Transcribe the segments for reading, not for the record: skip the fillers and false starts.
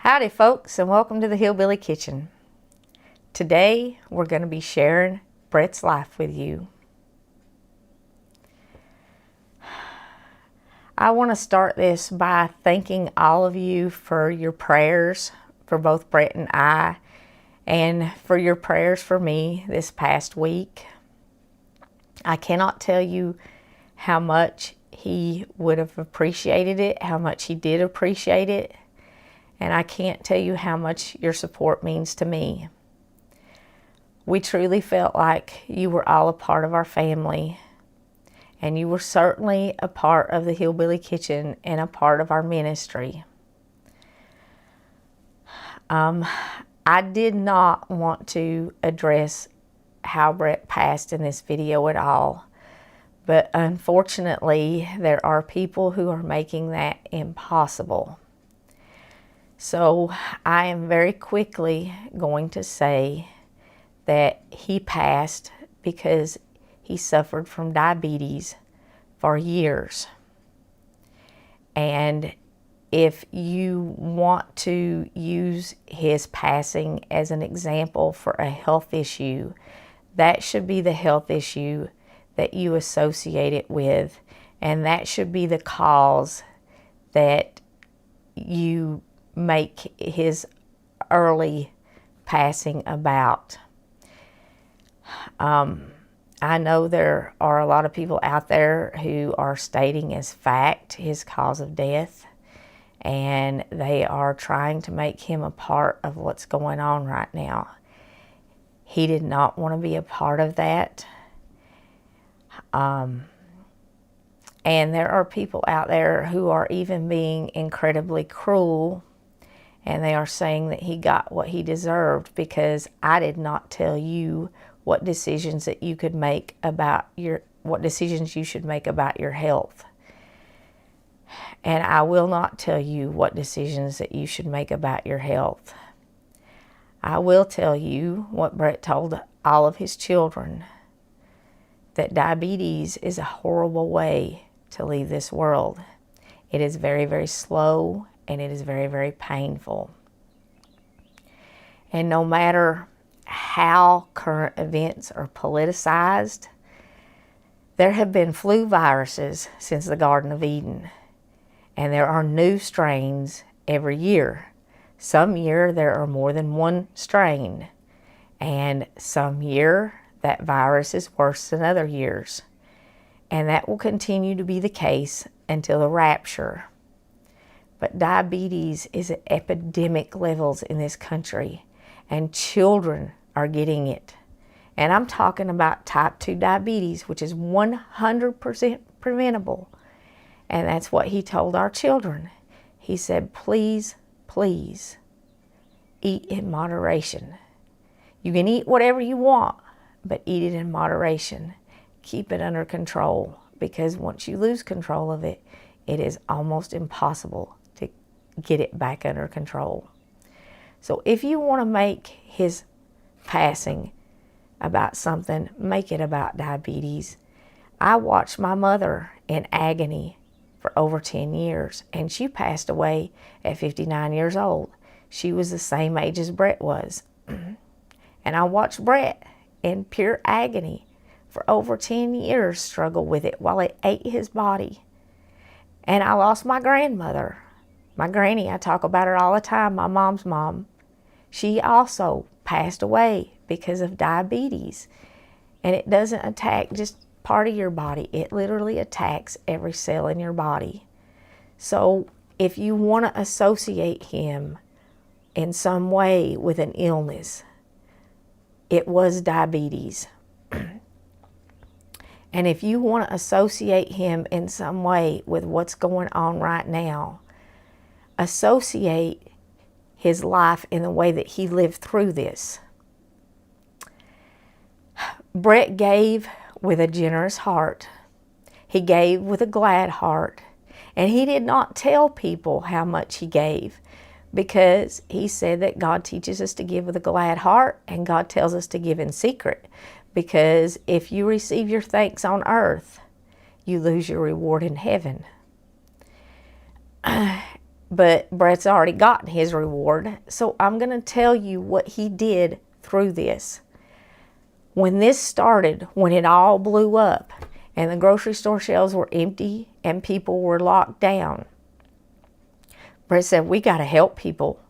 Howdy folks, and welcome to the Hillbilly Kitchen. Today we're going to be sharing Bret's life with you. I want to start this by thanking all of you for your prayers for both Bret and I, and for your prayers for me this past week. I cannot tell you how much he would have appreciated it, how much he did appreciate it. And I can't tell you how much your support means to me. We truly felt like you were all a part of our family. And you were certainly a part of the Hillbilly Kitchen and a part of our ministry. I did not want to address how Bret passed in this video at all. But unfortunately, there are people who are making that impossible. So I am very quickly going to say that he passed because he suffered from diabetes for years. And if you want to use his passing as an example for a health issue, that should be the health issue that you associate it with. And that should be the cause that you make his early passing about. I know there are a lot of people out there who are stating as fact his cause of death, and they are trying to make him a part of what's going on right now. He did not want to be a part of that. And there are people out there who are even being incredibly cruel, and they are saying that he got what he deserved because I did not tell you what decisions that you could make about what decisions you should make about your health. And I will not tell you what decisions that you should make about your health. I will tell you what Bret told all of his children, that diabetes is a horrible way to leave this world. It is very, very slow, and it is very, very painful. And no matter how current events are politicized, there have been flu viruses since the Garden of Eden. And there are new strains every year. Some year there are more than one strain. And some year that virus is worse than other years. And that will continue to be the case until the rapture. But diabetes is at epidemic levels in this country, and children are getting it. And I'm talking about type 2 diabetes, which is 100% preventable. And that's what he told our children. He said, please, please, eat in moderation. You can eat whatever you want, but eat it in moderation. Keep it under control, because once you lose control of it, it is almost impossible to get it back under control. So if you want to make his passing about something, make it about diabetes. I watched my mother in agony for over 10 years, and she passed away at 59 years old. She was the same age as Bret was. And I watched Bret in pure agony for over 10 years struggle with it while it ate his body. And I lost my grandmother. My granny, I talk about her all the time, my mom's mom. She also passed away because of diabetes. And it doesn't attack just part of your body. It literally attacks every cell in your body. So if you want to associate him in some way with an illness, it was diabetes. And if you want to associate him in some way with what's going on right now, associate his life in the way that he lived through this. Bret gave with a generous heart. He gave with a glad heart. And he did not tell people how much he gave, because he said that God teaches us to give with a glad heart, and God tells us to give in secret. Because if you receive your thanks on earth, you lose your reward in heaven. but Bret's already gotten his reward. So I'm going to tell you what he did through this. When this started, when it all blew up and the grocery store shelves were empty and people were locked down, Bret said, we got to help people.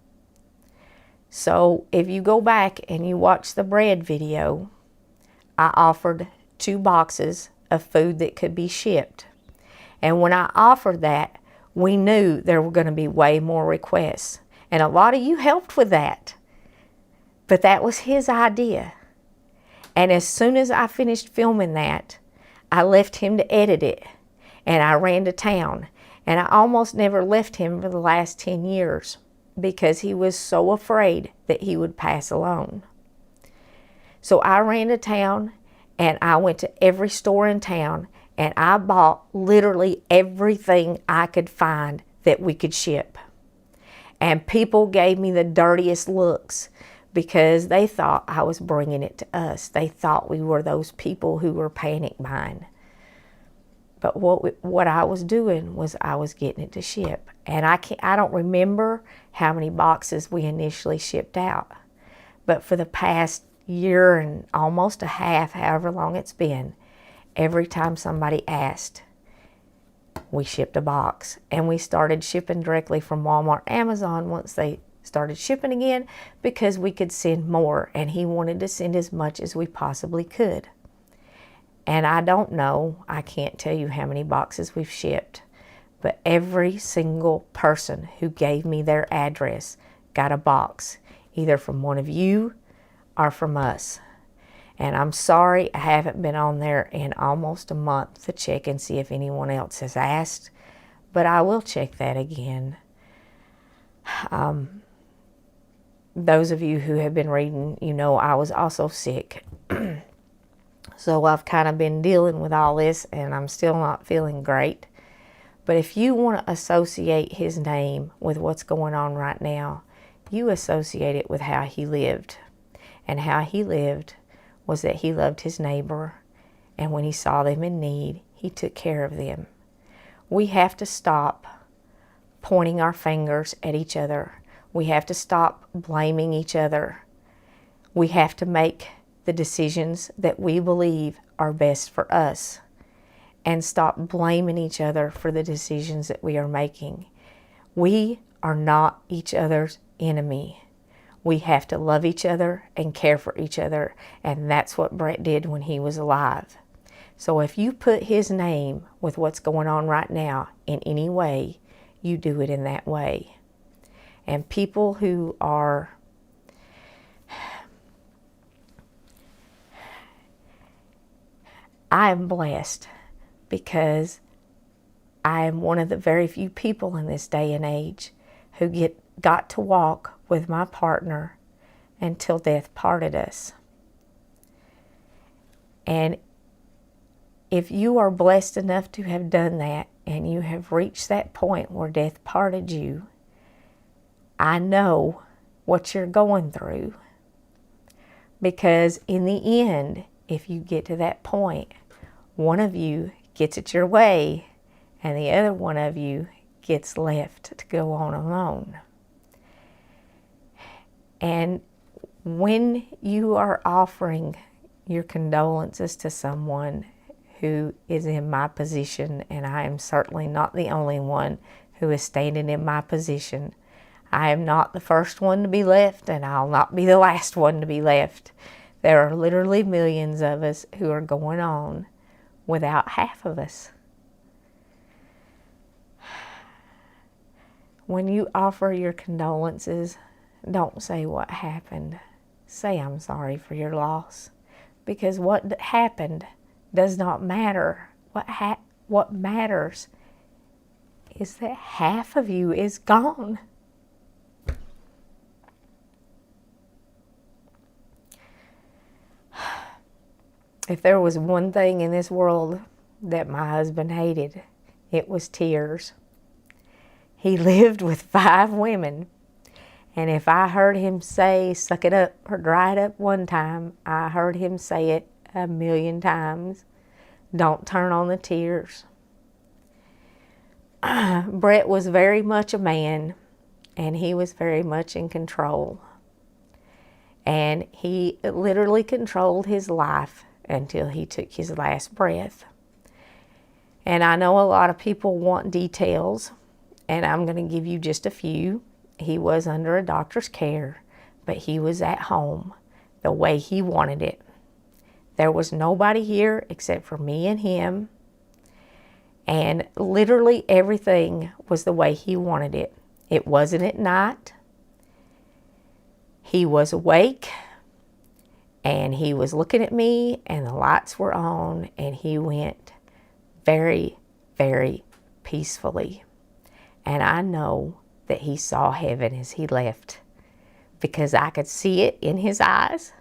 So if you go back and you watch the bread video, I offered 2 boxes of food that could be shipped. And when I offered that, we knew there were going to be way more requests. And a lot of you helped with that. But that was his idea. And as soon as I finished filming that, I left him to edit it. And I ran to town. And I almost never left him for the last 10 years because he was so afraid that he would pass alone. So I ran to town and I went to every store in town and I bought literally everything I could find that we could ship. And people gave me the dirtiest looks because they thought I was bringing it to us. They thought we were those people who were panic buying. But what I was doing was I was getting it to ship. And I don't remember how many boxes we initially shipped out. But for the past year and almost a half, however long it's been, every time somebody asked, we shipped a box. And we started shipping directly from Walmart, Amazon once they started shipping again because we could send more. And he wanted to send as much as we possibly could. And I don't know, I can't tell you how many boxes we've shipped, but every single person who gave me their address got a box, either from one of you or from us. And I'm sorry I haven't been on there in almost a month to check and see if anyone else has asked, but I will check that again. Those of you who have been reading, you know I was also sick. So I've kind of been dealing with all this and I'm still not feeling great. But if you want to associate his name with what's going on right now, you associate it with how he lived. And how he lived was that he loved his neighbor, and when he saw them in need, he took care of them. We have to stop pointing our fingers at each other. We have to stop blaming each other. We have to make the decisions that we believe are best for us and stop blaming each other for the decisions that we are making. We are not each other's enemy. We have to love each other and care for each other, and that's what Bret did when he was alive. So if you put his name with what's going on right now in any way, you do it in that way. And people who are I am blessed because I am one of the very few people in this day and age who got to walk with my partner until death parted us. And if you are blessed enough to have done that and you have reached that point where death parted you, I know what you're going through. Because in the end, if you get to that point, one of you gets it your way and the other one of you gets left to go on alone. And when you are offering your condolences to someone who is in my position, and I am certainly not the only one who is standing in my position, I am not the first one to be left, and I'll not be the last one to be left. There are literally millions of us who are going on without half of us. When you offer your condolences, don't say what happened. Say I'm sorry for your loss. Because what happened does not matter. What matters is that half of you is gone. If there was one thing in this world that my husband hated, it was tears. He lived with 5 women. And if I heard him say, suck it up or dry it up one time, I heard him say it 1,000,000 times. Don't turn on the tears. Bret was very much a man, and he was very much in control. And he literally controlled his life until he took his last breath. And I know a lot of people want details, and I'm going to give you just a few. He was under a doctor's care, but he was at home the way he wanted it. There was nobody here except for me and him, and literally everything was the way he wanted it. It wasn't at night. He was awake, and he was looking at me, and the lights were on, and he went very, very peacefully. And I know that he saw heaven as he left, because I could see it in his eyes.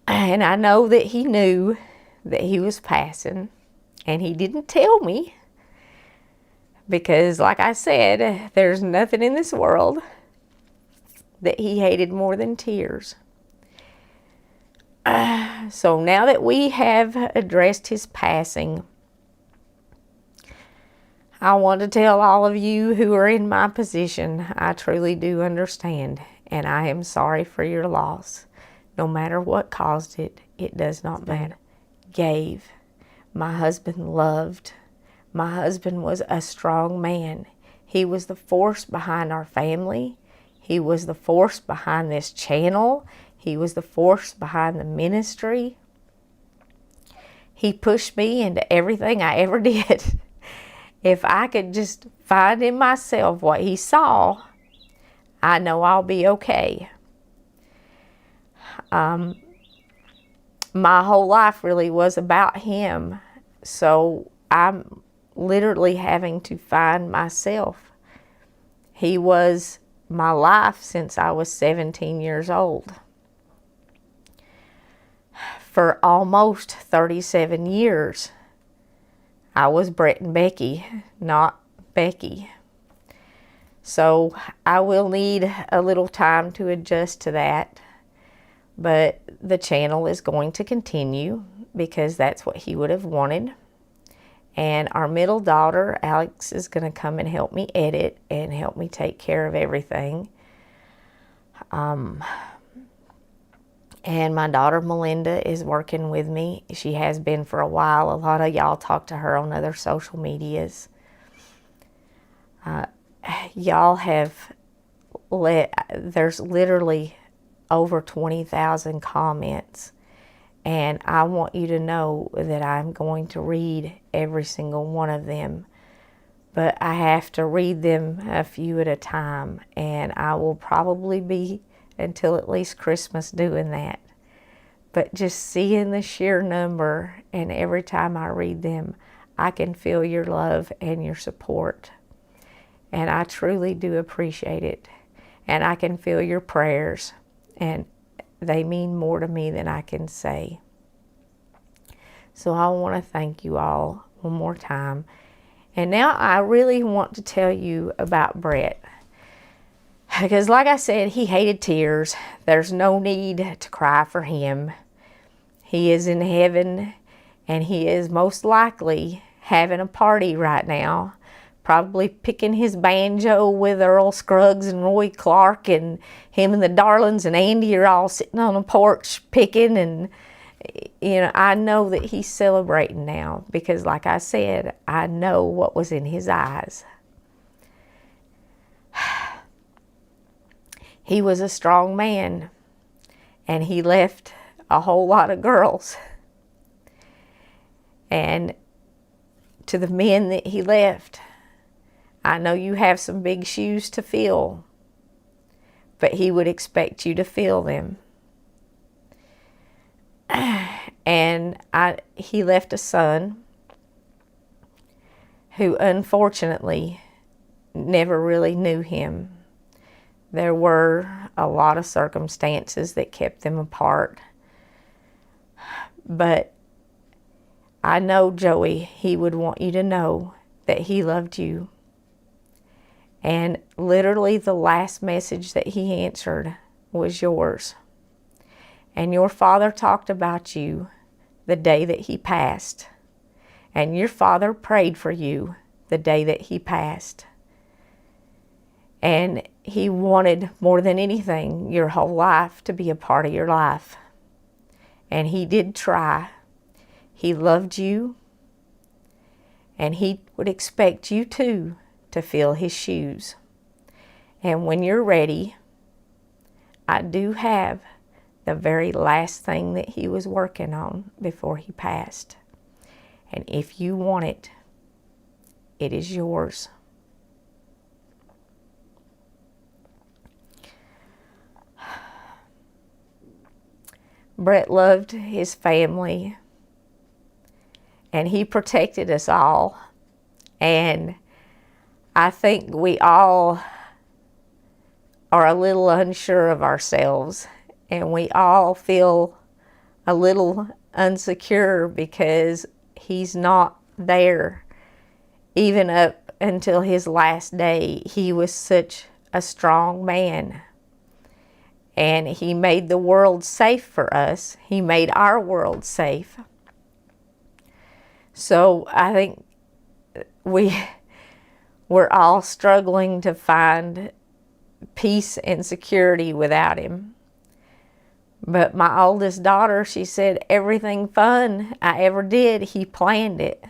And I know that he knew that he was passing, and he didn't tell me, because like I said, there's nothing in this world that he hated more than tears. So now that we have addressed his passing, I want to tell all of you who are in my position, I truly do understand, and I am sorry for your loss. No matter what caused it, it does not matter. Gave. My husband loved. My husband was a strong man. He was the force behind our family. He was the force behind this channel. He was the force behind the ministry. He pushed me into everything I ever did. If I could just find in myself what he saw, I know I'll be okay. My whole life really was about him, so I'm literally having to find myself. He was my life since I was 17 years old. For almost 37 years, I was Bret and Becky, not Becky. So I will need a little time to adjust to that. But the channel is going to continue because that's what he would have wanted. And our middle daughter, Alex, is going to come and help me edit and help me take care of everything. And my daughter, Melinda, is working with me. She has been for a while. A lot of y'all talk to her on other social medias. Y'all have there's literally over 20,000 comments, and I want you to know that I'm going to read every single one of them, but I have to read them a few at a time, and I will probably be until at least Christmas doing that. But just seeing the sheer number, and every time I read them, I can feel your love and your support, and I truly do appreciate it. And I can feel your prayers, and they mean more to me than I can say. So I want to thank you all one more time. And now I really want to tell you about Bret. Because like I said, he hated tears. There's no need to cry for him. He is in heaven, and he is most likely having a party right now. Probably picking his banjo with Earl Scruggs and Roy Clark, and him and the Darlings and Andy are all sitting on the porch picking, and I know that he's celebrating now because like I said, I know what was in his eyes. He was a strong man, and he left a whole lot of girls. And to the men that he left, I know you have some big shoes to fill, but he would expect you to fill them. And he left a son who unfortunately never really knew him. There were a lot of circumstances that kept them apart. But I know, Joey, he would want you to know that he loved you. And literally the last message that he answered was yours. And your father talked about you the day that he passed. And your father prayed for you the day that he passed. And he wanted more than anything your whole life to be a part of your life. And he did try. He loved you. And he would expect you too to fill his shoes. And when you're ready, I do have the very last thing that he was working on before he passed. And if you want it, it is yours. Bret loved his family, and he protected us all. And I think we all are a little unsure of ourselves, and we all feel a little unsecure because he's not there. Even up until his last day, he was such a strong man. And he made the world safe for us. He made our world safe. So I think we're all struggling to find peace and security without him. But my oldest daughter, she said, everything fun I ever did, he planned it.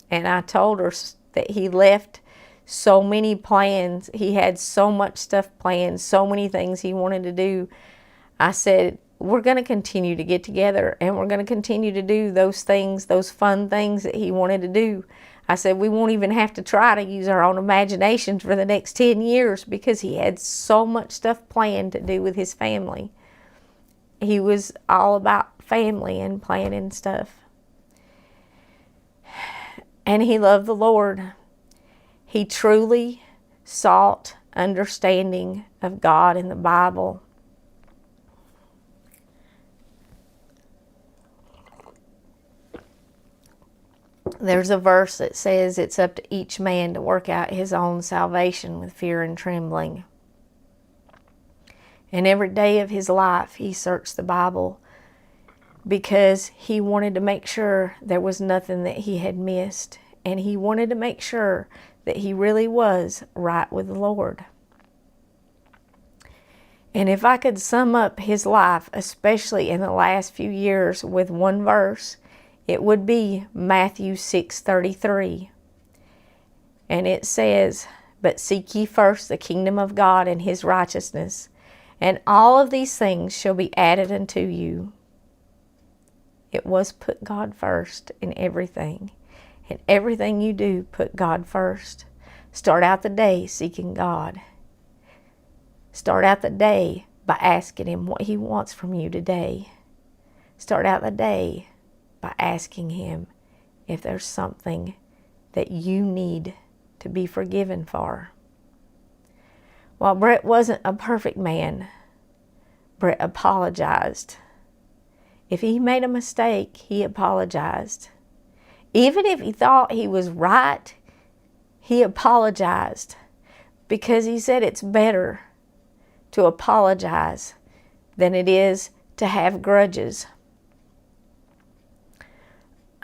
And I told her that he left so many plans. He had so much stuff planned, so many things he wanted to do. I said, we're going to continue to get together, and we're going to continue to do those things, those fun things that he wanted to do. I said, we won't even have to try to use our own imaginations for the next 10 years because he had so much stuff planned to do with his family. He was all about family and planning stuff. And he loved the Lord. He truly sought understanding of God in the Bible. There's a verse that says it's up to each man to work out his own salvation with fear and trembling. And every day of his life, he searched the Bible because he wanted to make sure there was nothing that he had missed. And he wanted to make sure that he really was right with the Lord. And if I could sum up his life, especially in the last few years, with one verse, it would be Matthew 6:33. And it says, but seek ye first the kingdom of God and his righteousness, and all of these things shall be added unto you. It was put God first in everything. In everything you do, put God first. Start out the day seeking God. Start out the day by asking him what he wants from you today. Start out the day by asking him if there's something that you need to be forgiven for. While Bret wasn't a perfect man, Bret apologized. If he made a mistake, he apologized. Even if he thought he was right, he apologized because he said it's better to apologize than it is to have grudges.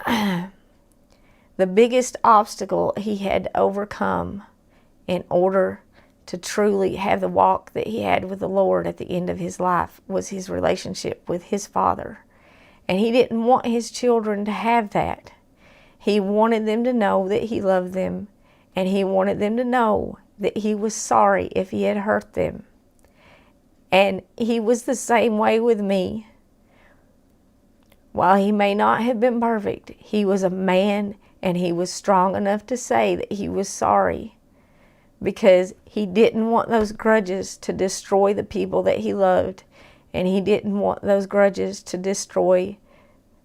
The biggest obstacle he had to overcome in order to truly have the walk that he had with the Lord at the end of his life was his relationship with his father. And he didn't want his children to have that. He wanted them to know that he loved them, and he wanted them to know that he was sorry if he had hurt them. And he was the same way with me. While he may not have been perfect, he was a man, and he was strong enough to say that he was sorry because he didn't want those grudges to destroy the people that he loved, and he didn't want those grudges to destroy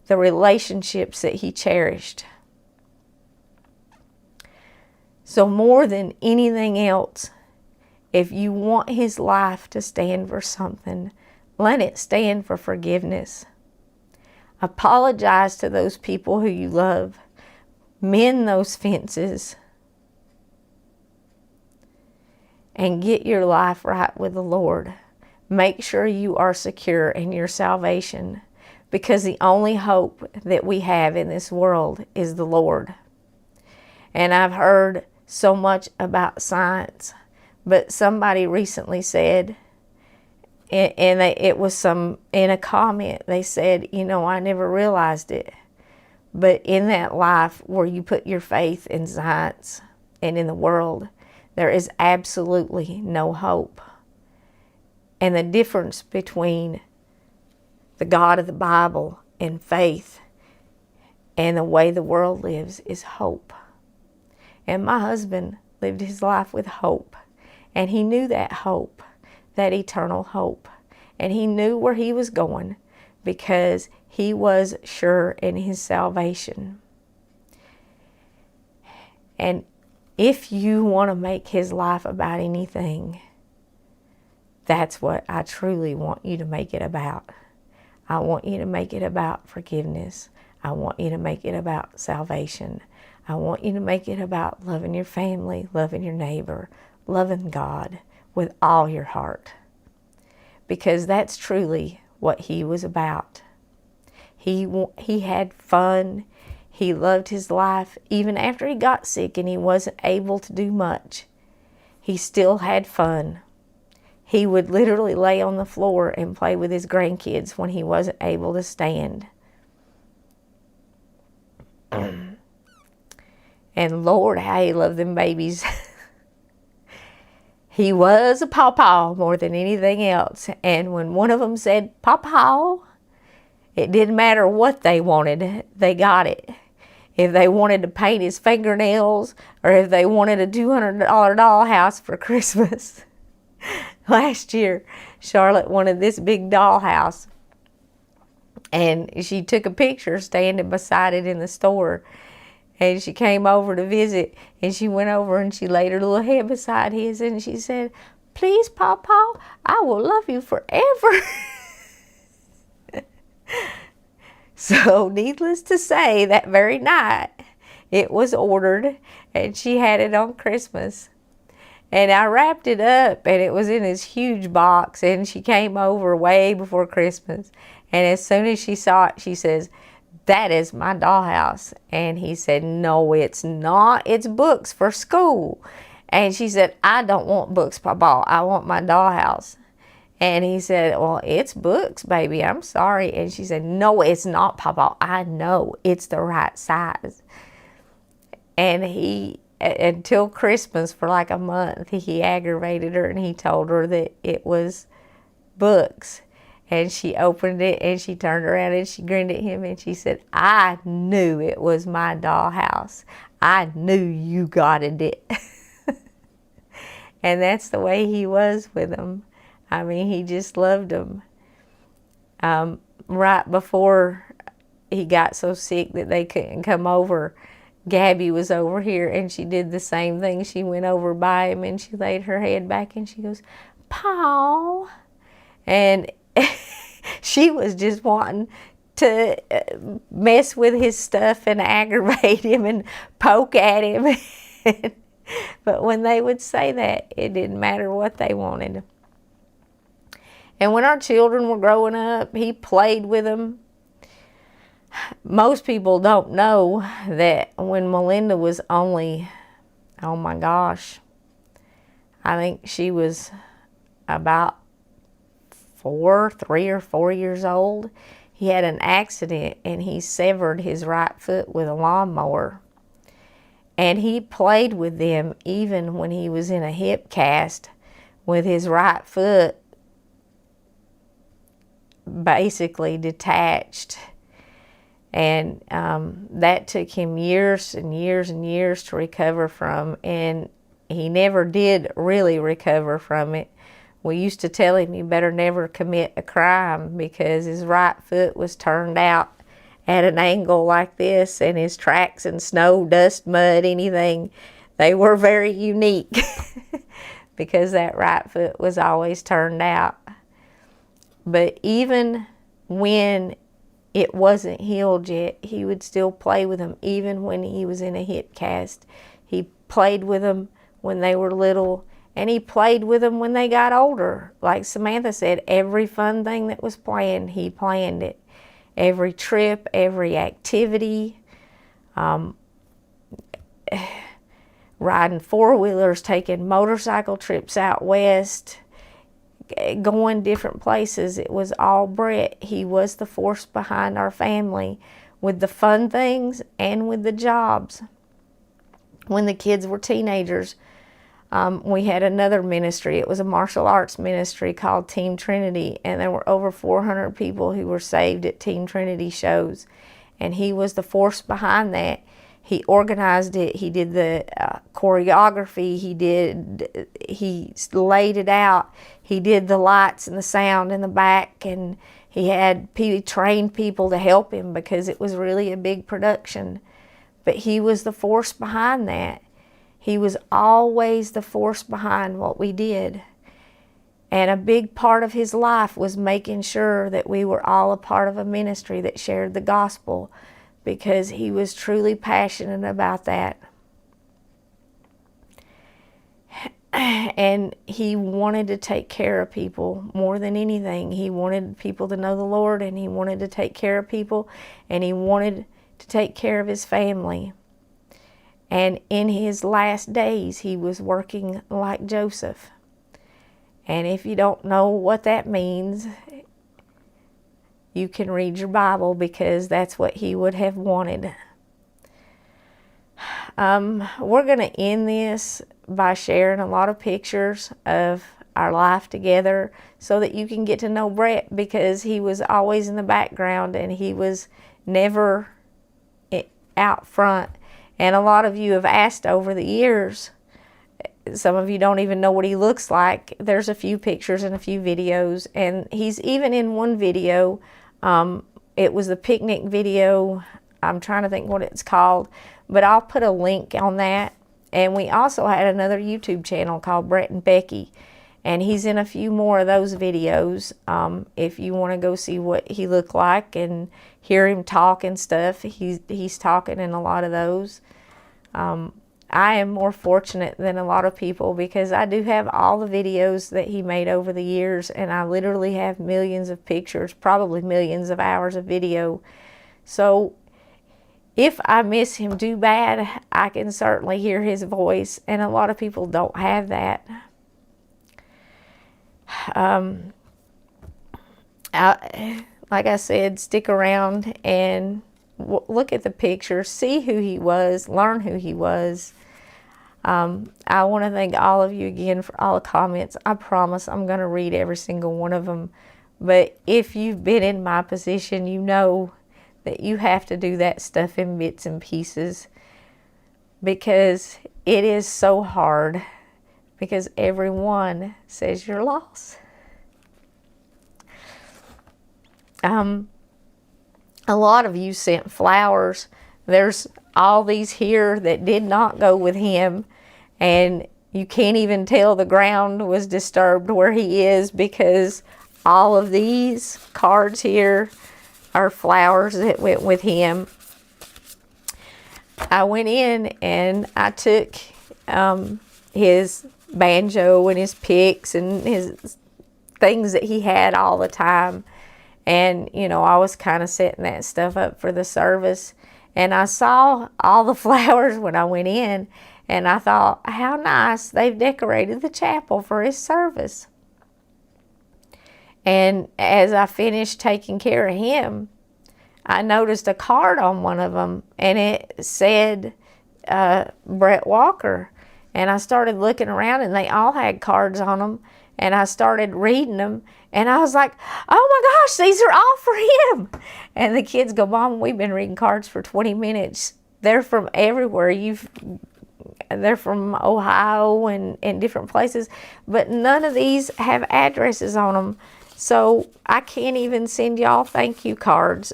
the relationships that he cherished. So more than anything else, if you want his life to stand for something, let it stand for forgiveness. Apologize to those people who you love. Mend those fences. And get your life right with the Lord. Make sure you are secure in your salvation. because the only hope that we have in this world is the Lord. And I've heard so much about science, but somebody recently said, it was in a comment, they said, I never realized it, but in that life where you put your faith in science and in the world, there is absolutely no hope. And the difference between the God of the Bible and faith and the way the world lives is hope. And my husband lived his life with hope. And he knew that hope, that eternal hope. And he knew where he was going because he was sure in his salvation. And if you want to make his life about anything, that's what I truly want you to make it about. I want you to make it about forgiveness. I want you to make it about salvation. I want you to make it about loving your family, loving your neighbor, loving God with all your heart. Because that's truly what he was about. He had fun. He loved his life. Even after he got sick and he wasn't able to do much, he still had fun. He would literally lay on the floor and play with his grandkids when he wasn't able to stand. And Lord, how he loved them babies. He was a pawpaw more than anything else. And when one of them said, "Pawpaw," it didn't matter what they wanted, they got it. If they wanted to paint his fingernails or if they wanted a $200 dollhouse for Christmas. Last year, Charlotte wanted this big dollhouse. And she took a picture standing beside it in the store. And she came over to visit, and she went over and she laid her little head beside his, and she said, "Please, Pawpaw, I will love you forever." So, needless to say, that very night, it was ordered, and she had it on Christmas. And I wrapped it up, and it was in this huge box, and she came over way before Christmas. And as soon as she saw it, she says, "That is my dollhouse." And he said, "No, it's not. It's books for school." And she said, "I don't want books, Papa. I want my dollhouse." And he said, "Well, it's books, baby. I'm sorry." And she said, "No, it's not, Papa. I know. It's the right size." And until Christmas, for like a month, he aggravated her and he told her that it was books. And she opened it and she turned around and she grinned at him and she said, "I knew it was my dollhouse. I knew you got it." And that's the way he was with them. I mean, he just loved them. Right before he got so sick that they couldn't come over, Gabby was over here and she did the same thing. She went over by him and she laid her head back and she goes, "Paw." And she was just wanting to mess with his stuff and aggravate him and poke at him. But when they would say that, it didn't matter what they wanted. And when our children were growing up, he played with them. Most people don't know that when Melinda was only, oh my gosh, I think she was about 3 or 4 years old, he had an accident and he severed his right foot with a lawnmower. And he played with them even when he was in a hip cast with his right foot basically detached. And that took him years and years and years to recover from, and he never did really recover from it. We used to tell him, "You better never commit a crime," because his right foot was turned out at an angle like this, and his tracks in snow, dust, mud, anything, they were very unique because that right foot was always turned out. But even when it wasn't healed yet, he would still play with them. Even when he was in a hip cast, he played with them when they were little, and he played with them when they got older. Like Samantha said, every fun thing that was planned, he planned it. every trip, every activity, riding four-wheelers, taking motorcycle trips out west, going different places. It was all Bret. He was the force behind our family with the fun things and with the jobs. When the kids were teenagers, we had another ministry. It was a martial arts ministry called Team Trinity, and there were over 400 people who were saved at Team Trinity shows, and he was the force behind that. He organized it. He did the choreography. He laid it out. He did the lights and the sound in the back, and he trained people to help him because it was really a big production. But he was the force behind that. He was always the force behind what we did. And a big part of his life was making sure that we were all a part of a ministry that shared the gospel, because he was truly passionate about that. And he wanted to take care of people more than anything. He wanted people to know the Lord, and he wanted to take care of people, and he wanted to take care of his family. And in his last days, he was working like Joseph. And if you don't know what that means, you can read your Bible, because that's what he would have wanted. We're going to end this by sharing a lot of pictures of our life together so that you can get to know Bret, because he was always in the background and he was never out front. And a lot of you have asked over the years. Some of you don't even know what he looks like. There's a few pictures and a few videos, and he's even in one video. It was the picnic video. I'm trying to think what it's called, but I'll put a link on that. And we also had another YouTube channel called Bret and Becky, and he's in a few more of those videos. If you want to go see what he looked like and hear him talk and stuff, he's talking in a lot of those. I am more fortunate than a lot of people, because I do have all the videos that he made over the years, and I literally have millions of pictures, probably millions of hours of video. So if I miss him too bad, I can certainly hear his voice, and a lot of people don't have that. Like I said, stick around and look at the pictures, see who he was, learn who he was. I want to thank all of you again for all the comments. I promise I'm going to read every single one of them. But if you've been in my position, you know that you have to do that stuff in bits and pieces, because it is so hard, because everyone says you're lost. A lot of you sent flowers. There's all these here that did not go with him, and you can't even tell the ground was disturbed where he is, because all of these cards here are flowers that went with him. I went in and I took his banjo and his picks and his things that he had all the time, and you know, I was kind of setting that stuff up for the service. And I saw all the flowers when I went in, and I thought, how nice, they've decorated the chapel for his service. And as I finished taking care of him, I noticed a card on one of them, and it said Bret Walker. And I started looking around, and they all had cards on them, and I started reading them, and I was like, oh my gosh, these are all for him. And the kids go, Mom, we've been reading cards for 20 minutes. They're from everywhere. They're from Ohio and different places, but none of these have addresses on them. So I can't even send y'all thank you cards.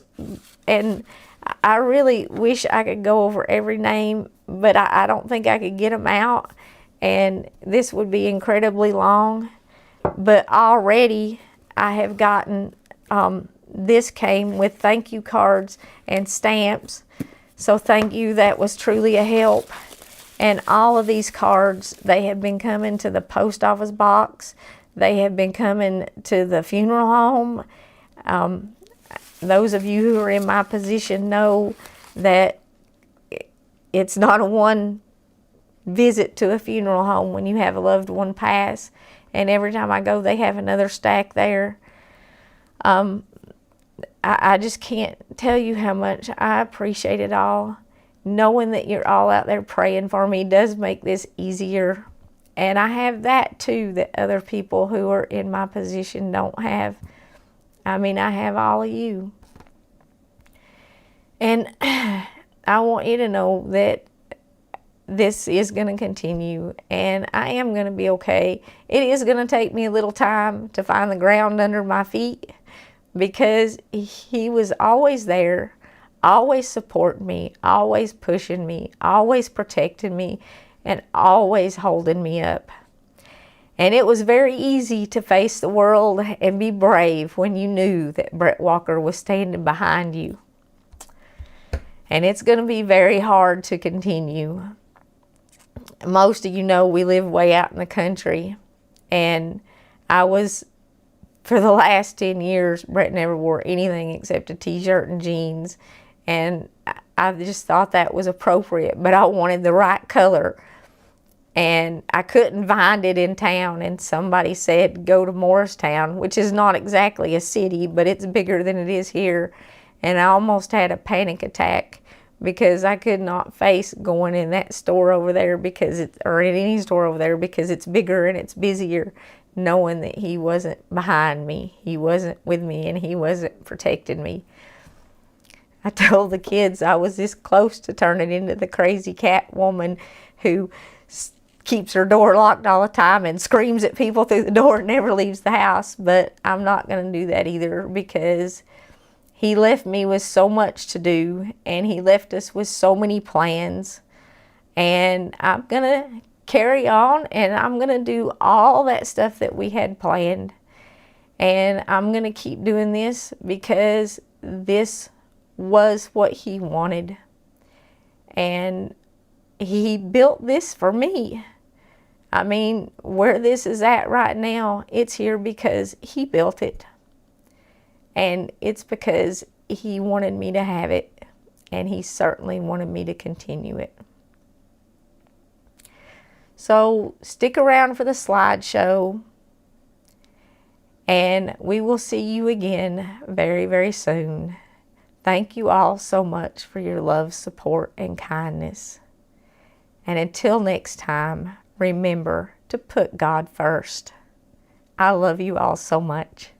And I really wish I could go over every name, but I don't think I could get them out. And this would be incredibly long. But already I have gotten, this came with thank you cards and stamps. So thank you, that was truly a help. And all of these cards, they have been coming to the post office box. They have been coming to the funeral home. those of you who are in my position know that it's not a one visit to a funeral home when you have a loved one pass. And every time I go, they have another stack there. I just can't tell you how much I appreciate it all. Knowing that you're all out there praying for me does make this easier. And I have that too, that other people who are in my position don't have. I mean, I have all of you. And I want you to know that this is going to continue, and I am going to be okay. It is going to take me a little time to find the ground under my feet, because he was always there, always supporting me, always pushing me, always protecting me, and always holding me up. And it was very easy to face the world and be brave when you knew that Bret Walker was standing behind you. And it's going to be very hard to continue. Most of you know we live way out in the country, and I was, for the last 10 years, Bret never wore anything except a t-shirt and jeans, and I just thought that was appropriate, but I wanted the right color, and I couldn't find it in town, and somebody said go to Morristown, which is not exactly a city, but it's bigger than it is here, and I almost had a panic attack, because I could not face going in that store over there, or in any store over there, because it's bigger and it's busier, knowing that he wasn't behind me, he wasn't with me, and he wasn't protecting me. I told the kids I was this close to turning into the crazy cat woman who keeps her door locked all the time and screams at people through the door and never leaves the house, but I'm not going to do that either, because he left me with so much to do, and he left us with so many plans, and I'm going to carry on, and I'm going to do all that stuff that we had planned, and I'm going to keep doing this because this was what he wanted, and he built this for me. I mean, where this is at right now, it's here because he built it. And it's because he wanted me to have it, and he certainly wanted me to continue it. So stick around for the slideshow, and we will see you again very, very soon. Thank you all so much for your love, support, and kindness. And until next time, remember to put God first. I love you all so much.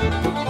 Bye.